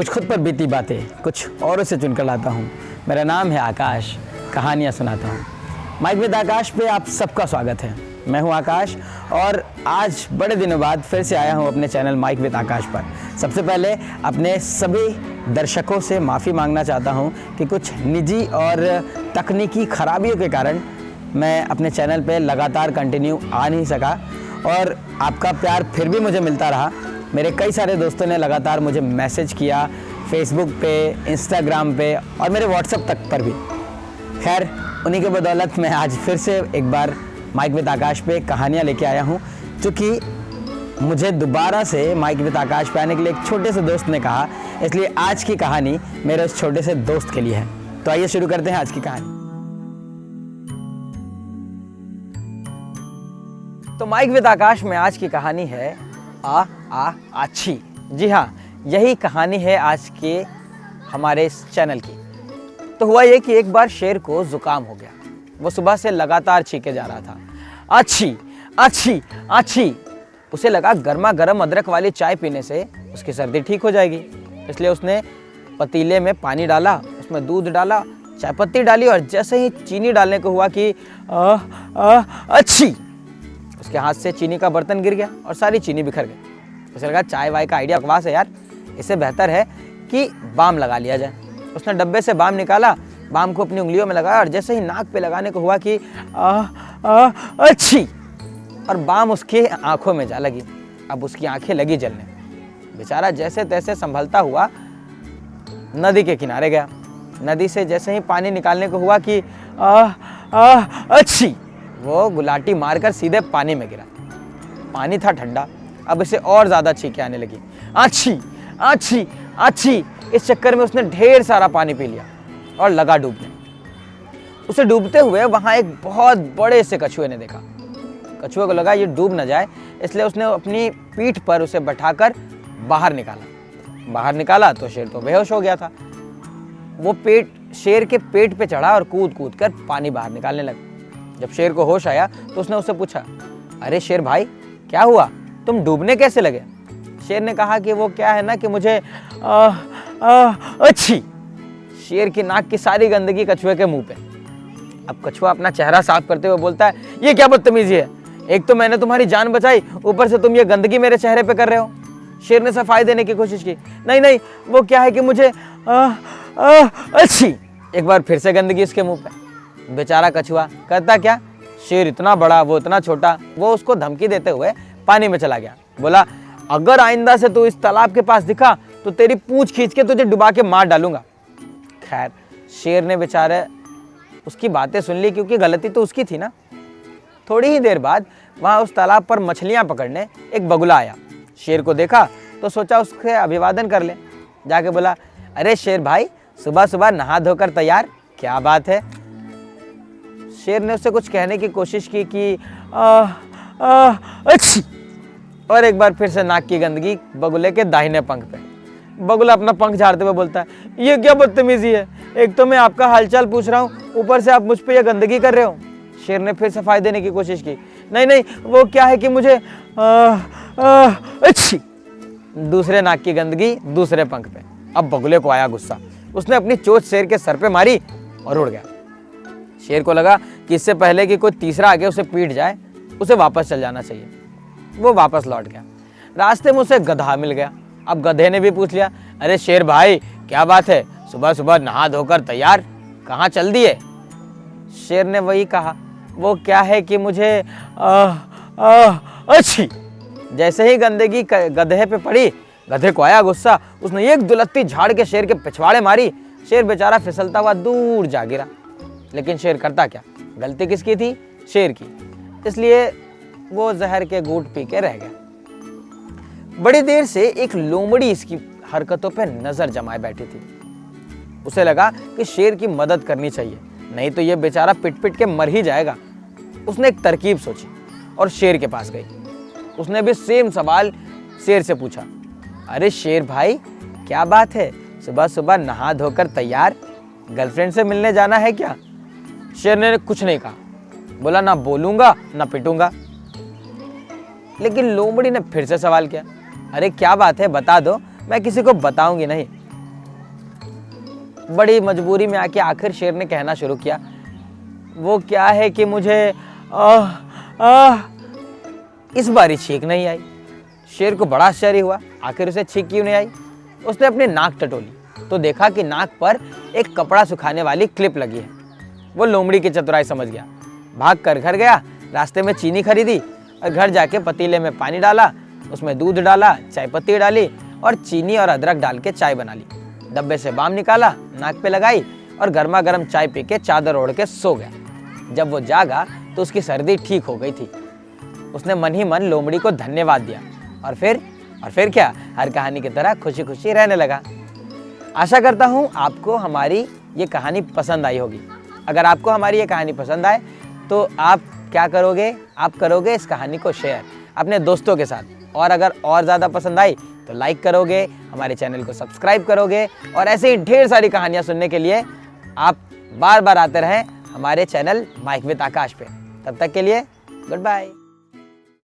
कुछ खुद पर बीती बातें कुछ औरों से चुनकर लाता हूँ। मेरा नाम है आकाश, कहानियाँ सुनाता हूँ। माइक विद आकाश पे आप सबका स्वागत है। मैं हूँ आकाश और आज बड़े दिनों बाद फिर से आया हूँ अपने चैनल माइक विद आकाश पर। सबसे पहले अपने सभी दर्शकों से माफ़ी मांगना चाहता हूँ कि कुछ निजी और तकनीकी खराबियों के कारण मैं अपने चैनल पे लगातार कंटिन्यू आ नहीं सका और आपका प्यार फिर भी मुझे मिलता रहा। मेरे कई सारे दोस्तों ने लगातार मुझे मैसेज किया फेसबुक पे, इंस्टाग्राम पे और मेरे व्हाट्सएप तक पर भी। खैर उन्हीं के बदौलत मैं आज फिर से एक बार माइक विद आकाश पे कहानियाँ लेके आया हूँ, क्योंकि मुझे दोबारा से माइक विद आकाश पे आने के लिए एक छोटे से दोस्त ने कहा, इसलिए आज की कहानी मेरे उस छोटे से दोस्त के लिए है। तो आइए शुरू करते हैं आज की कहानी। तो माइक विद आकाश में आज की कहानी है आछी। जी हाँ, यही कहानी है आज के हमारे इस चैनल की। तो हुआ ये कि एक बार शेर को जुकाम हो गया। वो सुबह से लगातार छींके जा रहा था, आछी आछी आछी। उसे लगा गर्मा गर्म अदरक वाली चाय पीने से उसकी सर्दी ठीक हो जाएगी, इसलिए उसने पतीले में पानी डाला, उसमें दूध डाला, चाय पत्ती डाली और जैसे ही चीनी डालने को हुआ कि अच्छी, उसके हाथ से चीनी का बर्तन गिर गया और सारी चीनी बिखर गई। उसे लगा चाय वाय का आइडिया बकवास है यार, इससे बेहतर है कि बाम लगा लिया जाए। उसने डब्बे से बाम निकाला, बाम को अपनी उंगलियों में लगाया और जैसे ही नाक पे लगाने को हुआ कि अच्छी, और बाम उसकी आंखों में जा लगी। अब उसकी आंखें लगी जलने। बेचारा जैसे तैसे संभलता हुआ नदी के किनारे गया। नदी से जैसे ही पानी निकालने को हुआ कि अच्छी, वो गुलाटी मारकर सीधे पानी में गिरा। पानी था ठंडा, अब इसे और ज्यादा छींकें आने लगी, आछी आछी आछी। इस चक्कर में उसने ढेर सारा पानी पी लिया और लगा डूबने। उसे डूबते हुए वहां एक बहुत बड़े से कछुए ने देखा। कछुए को लगा ये डूब न जाए, इसलिए उसने अपनी पीठ पर उसे बैठाकर बाहर निकाला तो शेर तो बेहोश हो गया था। वो शेर के पेट पे चढ़ा और कूद कूद कर पानी बाहर निकालने लगा। जब शेर को होश आया तो उसने उससे पूछा, अरे शेर भाई क्या हुआ, तुम डूबने कैसे लगे? शेर ने कहा कि वो क्या है ना कि मुझे अच्छी। शेर की नाक की सारी गंदगी कछुए के मुंह पे। अब कछुआ अपना चेहरा साफ करते हुए बोलता है, ये क्या बदतमीजी है, एक तो मैंने तुम्हारी जान बचाई, ऊपर से तुम ये गंदगी मेरे चेहरे पे कर रहे हो। शेर ने सफाई देने की कोशिश की, नहीं नहीं वो क्या है कि मुझे अच्छी। एक बार फिर से गंदगी उसके मुंह पे। बेचारा कछुआ करता क्या, शेर इतना बड़ा वो इतना छोटा। वो उसको धमकी देते हुए पानी में चला गया। बोला, अगर आइंदा से तू इस तालाब के पास दिखा तो तेरी पूंछ खींच के तुझे डुबा के मार डालूंगा। खैर शेर ने बेचारे उसकी बातें सुन ली, क्योंकि गलती तो उसकी थी ना। थोड़ी ही देर बाद वहां उस तालाब पर मछलियां पकड़ने एक बगुला आया। शेर को देखा तो सोचा उसके अभिवादन कर ले। जाके बोला, अरे शेर भाई सुबह सुबह नहा धोकर तैयार, क्या बात है? शेर ने उससे कुछ कहने की कोशिश की कि अच्छी, और एक बार फिर से नाक की गंदगी बगुले के दाहिने पंख पे। बगुला अपना पंख झाड़ते हुए बोलता है, ये क्या बदतमीजी है, एक तो मैं आपका हालचाल पूछ रहा हूँ, ऊपर से आप मुझ पे ये गंदगी कर रहे हो। शेर ने फिर सफाई देने की कोशिश की, नहीं नहीं वो क्या है कि मुझे अच्छी। दूसरे नाक की गंदगी दूसरे पंख पे। अब बगुले को आया गुस्सा, उसने अपनी चोंच शेर के सर पे मारी और उड़ गया। शेर को लगा कि इससे पहले कि कोई तीसरा आगे उसे पीट जाए, उसे वापस चल जाना चाहिए। वो वापस लौट गया। रास्ते में उसे गधा मिल गया। अब गधे ने भी पूछ लिया, अरे शेर भाई क्या बात है, सुबह सुबह नहा धोकर तैयार, कहाँ चल दिए? शेर ने वही कहा, वो क्या है कि मुझे अच्छी। जैसे ही गंदगी गधे पे पड़ी, गधे को आया गुस्सा, उसने एक दुलत्ती झाड़ के शेर के पिछवाड़े मारी। शेर बेचारा फिसलता हुआ दूर जा गिरा। लेकिन शेर करता क्या, गलती किसकी थी? शेर की। इसलिए वो जहर के घूंट पी के रह गया। बड़ी देर से एक लोमड़ी इसकी हरकतों पे नजर जमाए बैठी थी। उसे लगा कि शेर की मदद करनी चाहिए, नहीं तो ये बेचारा पिट पिट के मर ही जाएगा। उसने एक तरकीब सोची और शेर के पास गई। उसने भी सेम सवाल शेर से पूछा, अरे शेर भाई क्या बात है, सुबह सुबह नहा धोकर तैयार, गर्लफ्रेंड से मिलने जाना है क्या? शेर ने कुछ नहीं कहा, बोला ना बोलूंगा ना पिटूंगा। लेकिन लोमड़ी ने फिर से सवाल किया, अरे क्या बात है बता दो, मैं किसी को बताऊंगी नहीं। बड़ी मजबूरी में आके आखिर शेर ने कहना शुरू किया, वो क्या है कि मुझे इस बार छींक नहीं आई। शेर को बड़ा आश्चर्य हुआ, आखिर उसे छींक क्यों नहीं आई। उसने अपनी नाक टटोली तो देखा कि नाक पर एक कपड़ा सुखाने वाली क्लिप लगी है। वो लोमड़ी की चतुराई समझ गया, भाग कर घर गया, रास्ते में चीनी खरीदी और घर जाके पतीले में पानी डाला, उसमें दूध डाला, चाय पत्ती डाली और चीनी और अदरक डाल के चाय बना ली। डब्बे से बाम निकाला, नाक पे लगाई और गर्मा गर्म चाय पी के चादर ओढ़ के सो गया। जब वो जागा तो उसकी सर्दी ठीक हो गई थी। उसने मन ही मन लोमड़ी को धन्यवाद दिया और फिर क्या, हर कहानी की तरह खुशी खुशी रहने लगा। आशा करता हूँ आपको हमारी ये कहानी पसंद आई होगी। अगर आपको हमारी ये कहानी पसंद आए तो आप क्या करोगे, आप करोगे इस कहानी को शेयर अपने दोस्तों के साथ, और अगर और ज़्यादा पसंद आई तो लाइक करोगे, हमारे चैनल को सब्सक्राइब करोगे और ऐसे ही ढेर सारी कहानियाँ सुनने के लिए आप बार बार आते रहें हमारे चैनल माइक विद आकाश पे। तब तक के लिए गुड बाय।